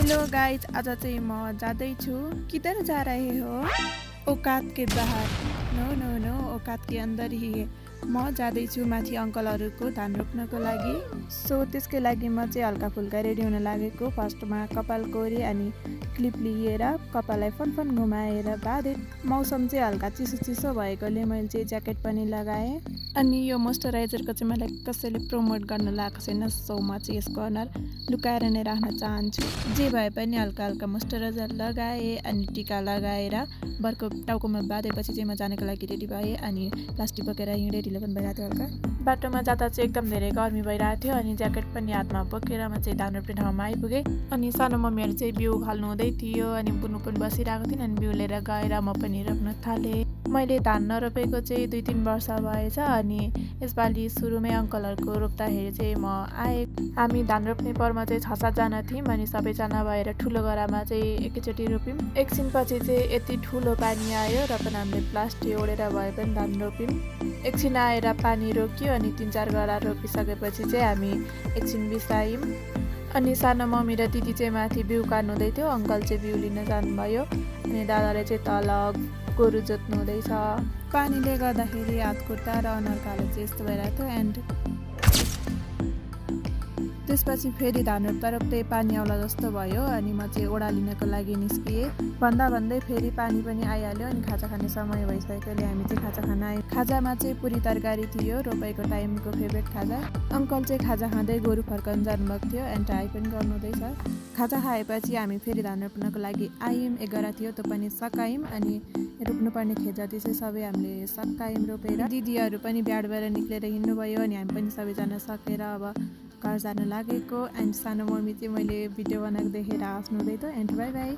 Hello guys, आज चाहिँ म जाँदैछु। किधर जा रहे हो? औकात के बाहर। नो नो नो, औकात के अंदर ही है। म जाँदैछु माथि अङ्कलहरूको धान रोप्नको लागि। सो त्यसकै लागि म चाहिँ हल्का फुल्का रेडी हुन लागेको। फर्स्टमा कपाल कोरे अनि क्लिप लिएर कपाललाई फन घुमाएर बाँधे। मौसम चाहिँ हल्का चिसो भएकोले मैले चाहिँ ज्याकेट पनि लगाएँ। अनि यो मोइस्चराइजरको चाहिँ मलाई कसैले प्रमोट गर्न लगाएको छैन, सो म चाहिँ यसको अनुहार लुकाएर नै राख्न चाहन्छु। जे भए पनि हल्का हल्का मोइस्चराइजर लगाएँ अनि टिका लगाएर बर्को टाउकोमा बाँधेपछि चाहिँ म जानको लागि रेडी भएँ। अनि प्लास्टिक बोकेर हिँडेँ, ढिलो पनि भइरहेको थियो हल्का। बाटोमा जाँदा चाहिँ एकदम धेरै गर्मी भइरहेको थियो अनि ज्याकेट पनि हातमा बोकेर म चाहिँ धान रोप्ने ठाउँमा आइपुगेँ। अनि सानो मम्मीहरू चाहिँ बिउ फाल्नु हुँदै थियो अनि बुनु पनि बसिरहेको थिइन्। अनि बिउ लिएर गएर म पनि रोप्न थालेँ। मैले धान नरोपेको चाहिँ 2-3 वर्ष भएछ। अनि यसपालि सुरुमै अङ्कलहरूको रोप्दाखेरि चाहिँ म आएँ। हामी धान रोप्ने परमा चाहिँ 6-7 जना थियौँ अनि सबैजना भएर ठुलो गरामा चाहिँ एकैचोटि रोप्यौँ। एकछिनपछि चाहिँ यति ठुलो पानी आयो र पनि हामीले प्लास्टिक ओढेर भए पनि धान रोप्यौँ। एकछिन आएर पानी रोक्यो अनि 3-4 गरा रोपिसकेपछि चाहिँ हामी एकछिन बिसायौँ। अनि सानो मम्मी र दिदी चाहिँ माथि बिउ काट्नु हुँदै थियो। अङ्कल चाहिँ बिउ लिन जानुभयो अनि दादाले चाहिँ तल गोरु जोत्नु हुँदैछ। पानीले गर्दाखेरि हात खुट्टा र अनुहार कालो चाहिँ यस्तो भइरहेको थियो। एन्ड त्यसपछि फेरि धान रोप्दै पानी आउला जस्तो भयो अनि म चाहिँ ओडा लिनको लागि निस्किएँ। भन्दै फेरि पानी पनि आइहाल्यो अनि खाजा खाने समय भइसकेकोले हामी चाहिँ खाजा खान आयौँ। खाजामा चाहिँ पुरी तरकारी थियो, रोपाइको टाइमको फेभरेट खाजा। अङ्कल चाहिँ खाजा खाँदै गोरु फर्काउनु जानुभएको थियो एन्ड ट्राई पनि गर्नुहुँदैछ। खाजा खाएपछि हामी फेरि धान रोप्नको लागि आयौँ। 11 थियो, त्यो पनि सकायौँ अनि रोप्नुपर्ने खेत जति चाहिँ सबै हामीले सकायौँ रोपेर। दिदीहरू पनि बिहाड भएर निक्लेर हिँड्नुभयो अनि हामी पनि सबैजना सकेर अब घर जान लागेको। एन्ड सानो मम्मी चाहिँ मैले भिडियो बनाएको देखेर हाँस्नु हुँदै थियो। And by by.